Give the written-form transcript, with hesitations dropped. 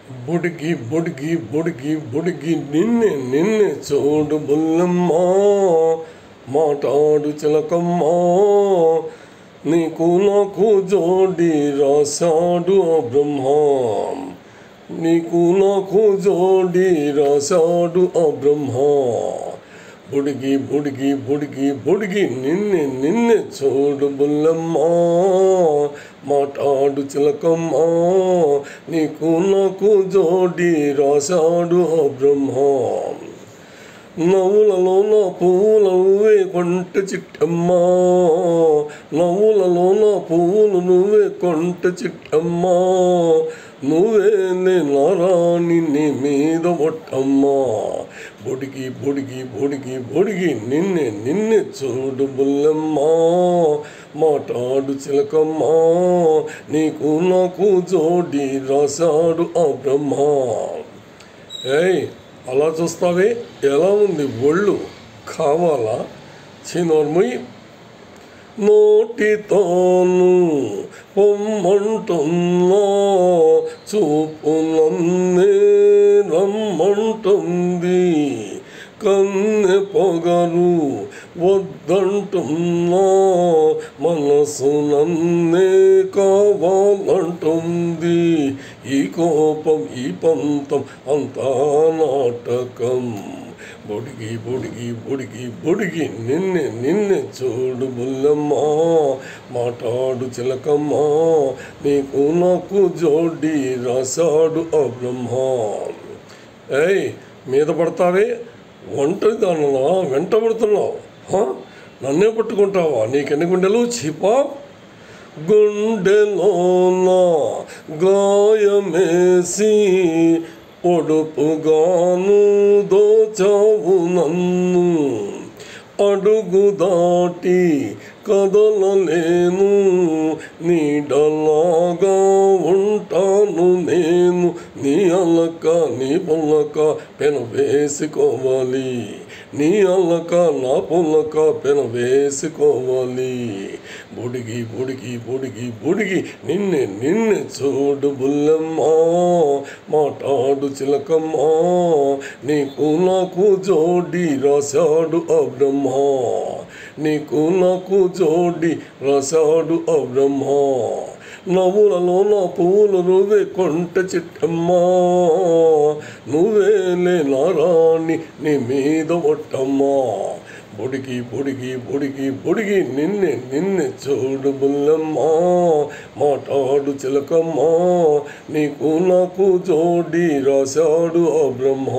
బుడిగి బుడిగి బుడిగి బుడిగి నిన్నే నిన్నే చూడు బుల్లమ్మ, మాటాడు చిలకమ్మ, నీకు నాకు జోడి రాశాడు ఆ బ్రహ్మ, నీకు నాకు జోడి రాశాడు ఆ బ్రహ్మ. బుడిగి బుడిగి బుడిగి బుడిగి నిన్నే నిన్నే చూడు బుల్లమ్మ, మాటాడు చిలకమ్మ, నీకు నాకు జోడి రాశాడు ఆ బ్రహ్మ. నవ్వులలోన పువ్వులు నువ్వే కొంట చిట్టమ్మ, నవ్వులలోన పువ్వులు నువ్వే కొంట చిట్టమ్మ, నువ్వే నారాణి నీ మీద ఒట్టమ్మ. బుడిగి బుడిగి బుడిగి బుడిగి నిన్నే నిన్నే చూడు బుల్లమ్మ, మాటాడు చిలకమ్మ, నీకు నాకు జోడి రాశాడు ఆ బ్రహ్మ. ఏయ్ అలా చూస్తావే, ఎలా ఉంది ఒళ్ళు, కావాలా? చిన్నోర్మయ్యి నోటితోను పొమ్మంటున్నా, చూపు నన్నే రమ్మంటుంది, కన్నె పొగరు వద్దంటున్నా, మనసు నన్నే కావాలంటుంది. ఈ కోపం ఈ పంతం అంతా నాటకం. బుడిగి బుడిగి బుడిగి బుడిగి నిన్నే నిన్నే చూడు బుల్లమ్మ, మాటాడు చిలకమ్మ, నీకు నాకు జోడి రాశాడు ఆ బ్రహ్మ. ఏయ్ మీద పడతావే, ఒంటరి దానిలా వెంట పడుతున్నావు, నన్నే పట్టుకుంటావా? నీకెన్ని గుండెలు చీపా? గుండెలోన గాయమేసి పొడుపుగాను దోచావు నన్ను, అడుగు దాటి కదలలేను, నీడలాగా ఉంటాను నేను, నీ అల్లక నీ పొల్లక పెన వేసుకోవాలి, నీ అల్లక నా పొల్లక పెన వేసుకోవాలి. బుడిగి బుడిగి బుడిగి బుడిగి నిన్నే నిన్నే చూడు బుల్లమ్మ, మాటాడు చిలకమ్మ, నీకు నాకు జోడి రాశాడు ఆ బ్రహ్మ, నీకు నాకు జోడి రాశాడు ఆ బ్రహ్మ. నవ్వులలో నా పువ్వులు నువ్వే కొంట చిట్టమ్మ, నువ్వేలే నారాణి నీ మీద ఒట్టమ్మ. బుడిగి బుడిగి బుడిగి బుడిగి నిన్నే నిన్నే చూడు బుల్లమ్మ, మాటాడు చిలకమ్మ, నీకు నాకు జోడి రాశాడు ఆ బ్రహ్మ.